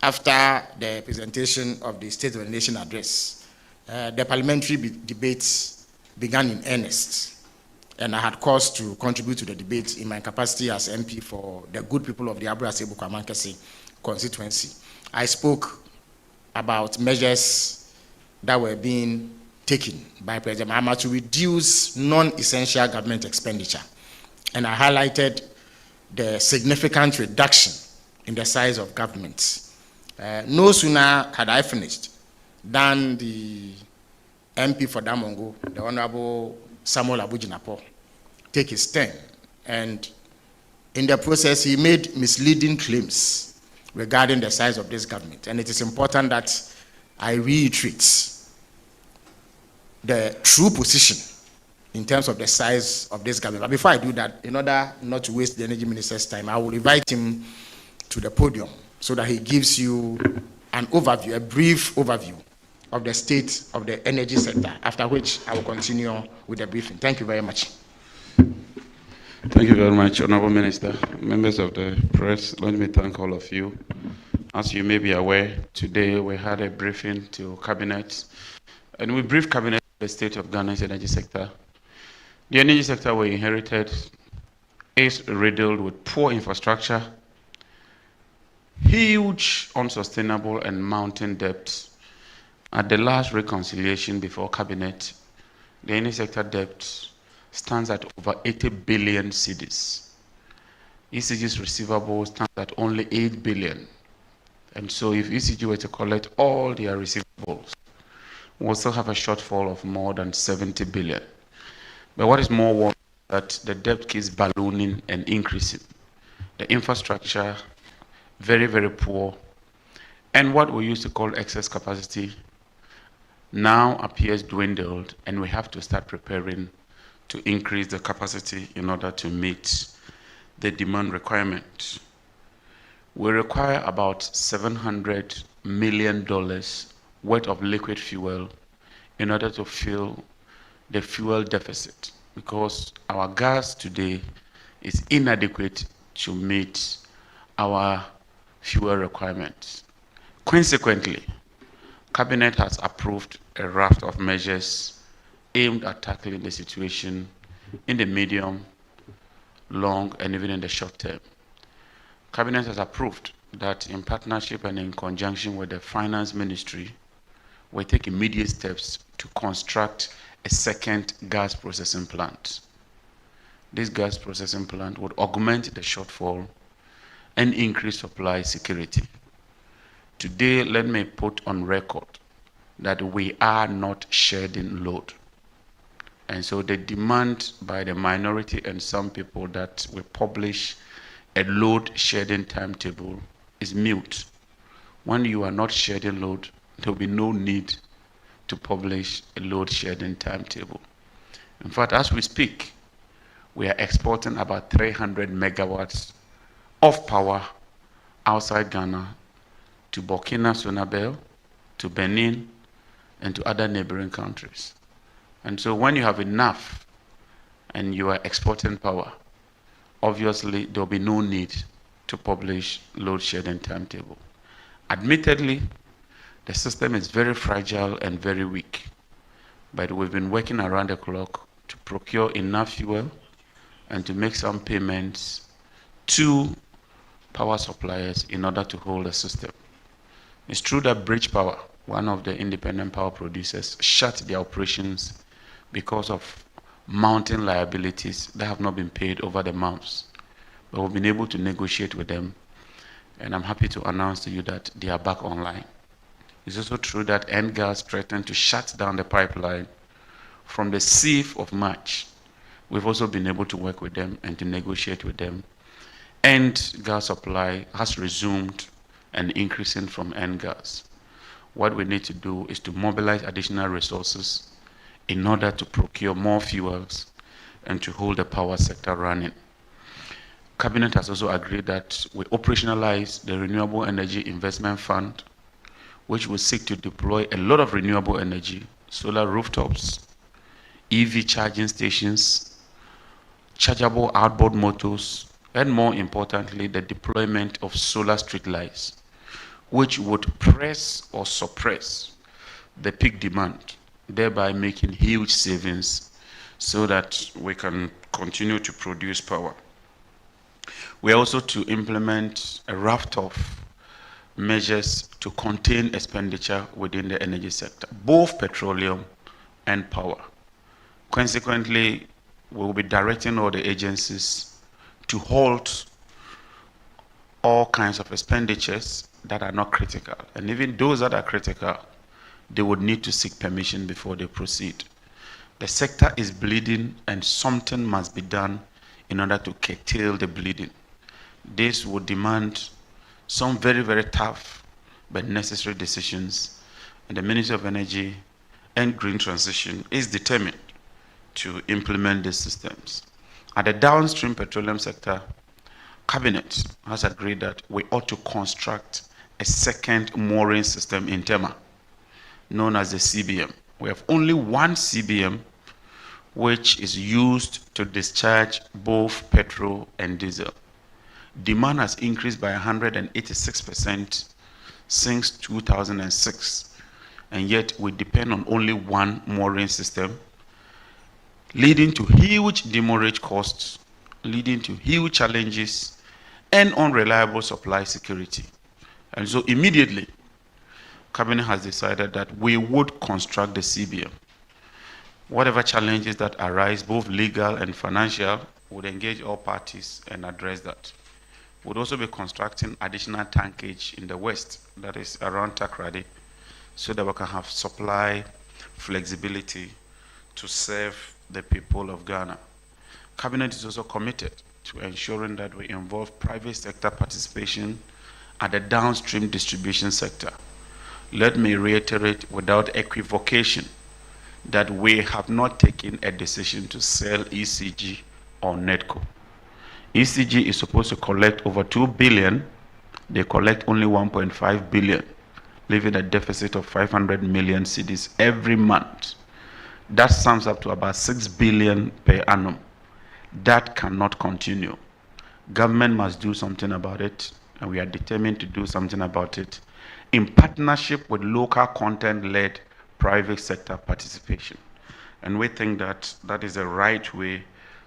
after the presentation of the State of the Nation address, the parliamentary debates began in earnest. And I had cause to contribute to the debate in my capacity as MP for the good people of the Abu-Asebu-Kwamankesi constituency. I spoke about measures that were being taken by President Mahama to reduce non-essential government expenditure. And I highlighted the significant reduction in the size of government. No sooner had I finished than the MP for Damongo, the Honorable Samuel Abu Jinapor, take his turn. And in the process, he made misleading claims regarding the size of this government. And it is important that I reiterate the true position in terms of the size of this government. But before I do that, in order not to waste the Energy Minister's time, I will invite him to the podium so that he gives you an overview, a brief overview of the state of the energy sector, after which I will continue with the briefing. Thank you very much. Thank you very much, Honorable Minister. Members of the press, let me thank all of you. As you may be aware, today we had a briefing to Cabinet, and we briefed Cabinet on the state of Ghana's energy sector. The energy sector we inherited is riddled with poor infrastructure, huge unsustainable and mounting debts. At the last reconciliation before Cabinet, the energy sector debt stands at over 80 billion cedis. ECG's receivable stands at only 8 billion. And so if ECG were to collect all their receivables, we'll still have a shortfall of more than 70 billion. But what is more worrying is that the debt keeps ballooning and increasing. The infrastructure, very, very poor. And what we used to call excess capacity now appears dwindled, and we have to start preparing to increase the capacity in order to meet the demand requirement. We require about $700 million worth of liquid fuel in order to fill the fuel deficit, because our gas today is inadequate to meet our fuel requirements. Consequently, Cabinet has approved a raft of measures aimed at tackling the situation in the medium, long, and even in the short term. Cabinet has approved that in partnership and in conjunction with the Finance Ministry, we take immediate steps to construct a second gas processing plant. This gas processing plant would augment the shortfall and increase supply security. Today, let me put on record that we are not shedding load. And so the demand by the minority and some people that we publish a load shedding timetable is mute. When you are not shedding load, there will be no need to publish a load shedding timetable. In fact, as we speak, we are exporting about 300 megawatts of power outside Ghana to Burkina Faso, to Benin, and to other neighboring countries. And so when you have enough and you are exporting power, obviously there will be no need to publish load shedding timetable. Admittedly, the system is very fragile and very weak, but we've been working around the clock to procure enough fuel and to make some payments to power suppliers in order to hold the system. It's true that Bridge Power, one of the independent power producers, shut their operations because of mounting liabilities that have not been paid over the months. But we've been able to negotiate with them, and I'm happy to announce to you that they are back online. It's also true that NGAS threatened to shut down the pipeline from the 6th of March. We've also been able to work with them and to negotiate with them. And gas supply has resumed and increasing from NGAS. What we need to do is to mobilize additional resources in order to procure more fuels and to hold the power sector running. Cabinet has also agreed that we operationalize the Renewable Energy Investment Fund, which will seek to deploy a lot of renewable energy, solar rooftops, EV charging stations, chargeable outboard motors, and more importantly, the deployment of solar street lights. which would press or suppress the peak demand, thereby making huge savings so that we can continue to produce power. We are also to implement a raft of measures to contain expenditure within the energy sector, both petroleum and power. Consequently, we will be directing all the agencies to halt all kinds of expenditures that are not critical. And even those that are critical, they would need to seek permission before they proceed. The sector is bleeding and something must be done in order to curtail the bleeding. This would demand some very, very tough but necessary decisions, and the Ministry of Energy and Green Transition is determined to implement these systems. At the downstream petroleum sector, Cabinet has agreed that we ought to construct a second mooring system in Tema, known as the CBM. We have only one CBM, which is used to discharge both petrol and diesel. Demand has increased by 186% since 2006, and yet we depend on only one mooring system, leading to huge demurrage costs, leading to huge challenges and unreliable supply security. And so immediately, Cabinet has decided that we would construct the CBM. Whatever challenges that arise, both legal and financial, would engage all parties and address that. We'd also be constructing additional tankage in the west, that is around Takrady, so that we can have supply flexibility to serve the people of Ghana. Cabinet is also committed to ensuring that we involve private sector participation at the downstream distribution sector. Let me reiterate without equivocation that we have not taken a decision to sell ECG or NEDCO. ECG is supposed to collect over 2 billion. They collect only 1.5 billion, leaving a deficit of 500 million cedis every month. That sums up to about 6 billion per annum. That cannot continue. Government must do something about it, and we are determined to do something about it in partnership with local content-led private sector participation. And we think that that is the right way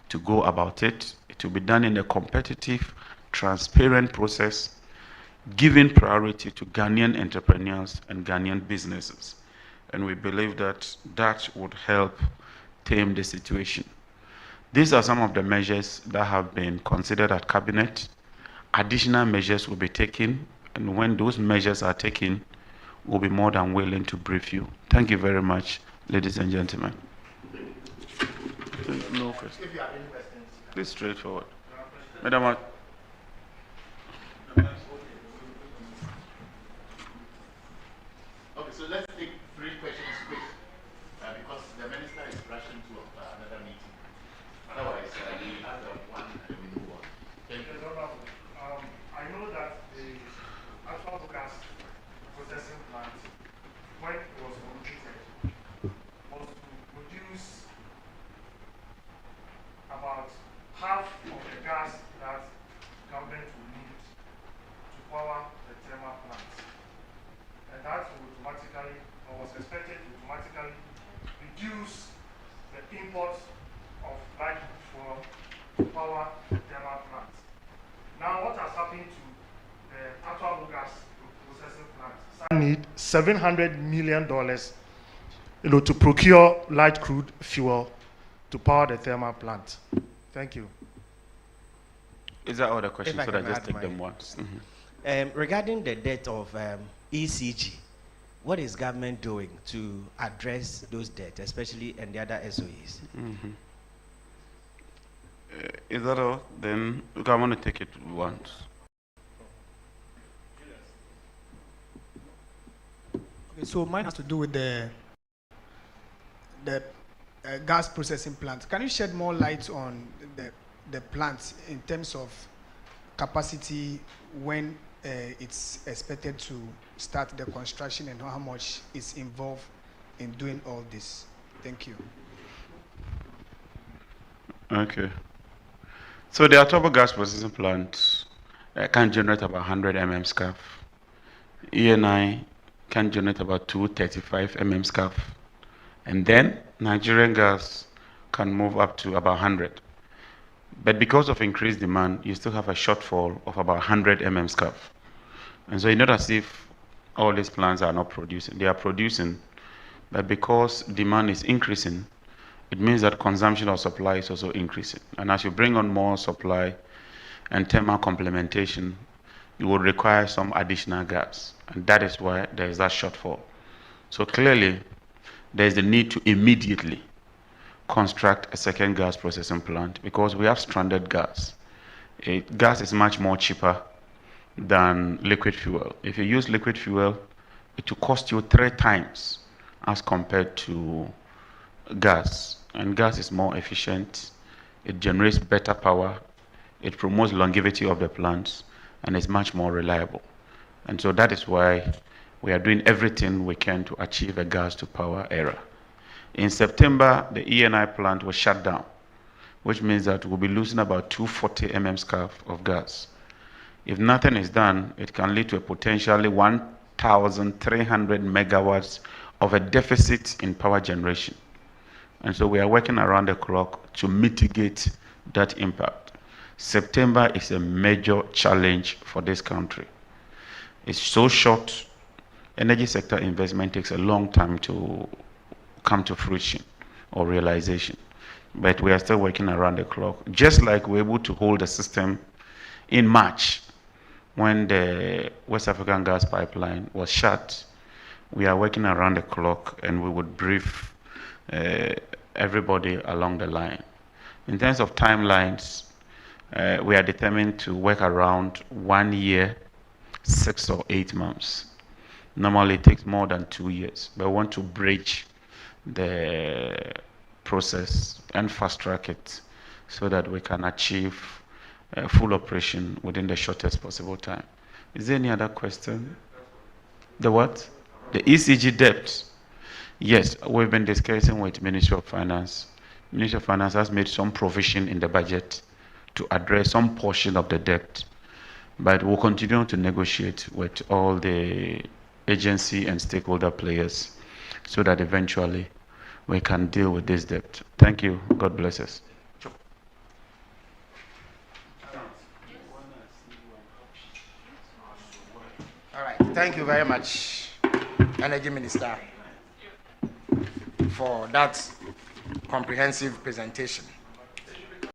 to go about it. It will be done in a competitive, transparent process, giving priority to Ghanaian entrepreneurs and Ghanaian businesses. And we believe that that would help tame the situation. These are some of the measures that have been considered at Cabinet. Additional measures will be taken, and when those measures are taken, we'll be more than willing to brief you. Thank you very much, ladies and gentlemen. No question. If you have any questions, please straightforward. Madam. Okay, so let's take 3 questions quick, because the minister is rushing to another meeting. Otherwise, we have one and we move on. Thank you. I know that the actual gas processing plant, when it was completed, was to produce about half of the gas that government will need to power the thermal plants. And that will automatically, or was expected to automatically reduce the import of light fuel to power the thermal plants. Now, what has happened to the actual gas processing plant? Need $700 million, to procure light crude fuel to power the thermal plant. Thank you. Is that all the questions? So I just take them once. Regarding the debt of ECG, what is government doing to address those debts, especially and the other SOEs? Is that all? Then I want to take it once. Okay, so mine has to do with the gas processing plant. Can you shed more light on the plant in terms of capacity, when it's expected to start the construction, and how much is involved in doing all this? Thank you. Okay. So the Atobo gas processing plant can generate about 100 mm SCAF. ENI can generate about 235 SCF, and then Nigerian gas can move up to about 100. But because of increased demand, you still have a shortfall of about 100 SCF. And so it's not as if all these plants are not producing. They are producing, but because demand is increasing, it means that consumption of supply is also increasing. And as you bring on more supply and thermal complementation, you will require some additional gas. And that is why there is that shortfall. So clearly, there is the need to immediately construct a second gas processing plant because we have stranded gas. Gas is much more cheaper than liquid fuel. If you use liquid fuel, it will cost you 3 times as compared to gas. And gas is more efficient, it generates better power, it promotes longevity of the plants, and is much more reliable. And so that is why we are doing everything we can to achieve a gas to power era. In September, the ENI plant was shut down, which means that we'll be losing about 240 SCF of gas. If nothing is done, it can lead to a potentially 1,300 megawatts of a deficit in power generation. And so we are working around the clock to mitigate that impact. September is a major challenge for this country. It's so short. Energy sector investment takes a long time to come to fruition or realization. But we are still working around the clock. Just like we're able to hold the system in March when the West African gas pipeline was shut, we are working around the clock and we would brief everybody along the line. In terms of timelines, we are determined to work around 1 year, 6 or 8 months. Normally it takes more than 2 years, but we want to bridge the process and fast track it so that we can achieve full operation within the shortest possible time. Is there any other question? The what? The ECG debt. Yes, we've been discussing with Ministry of Finance. Ministry of Finance has made some provision in the budget to address some portion of the debt, but we'll continue to negotiate with all the agency and stakeholder players so that eventually we can deal with this debt. Thank you. God bless us. All right. Thank you very much, Energy Minister, for that comprehensive presentation.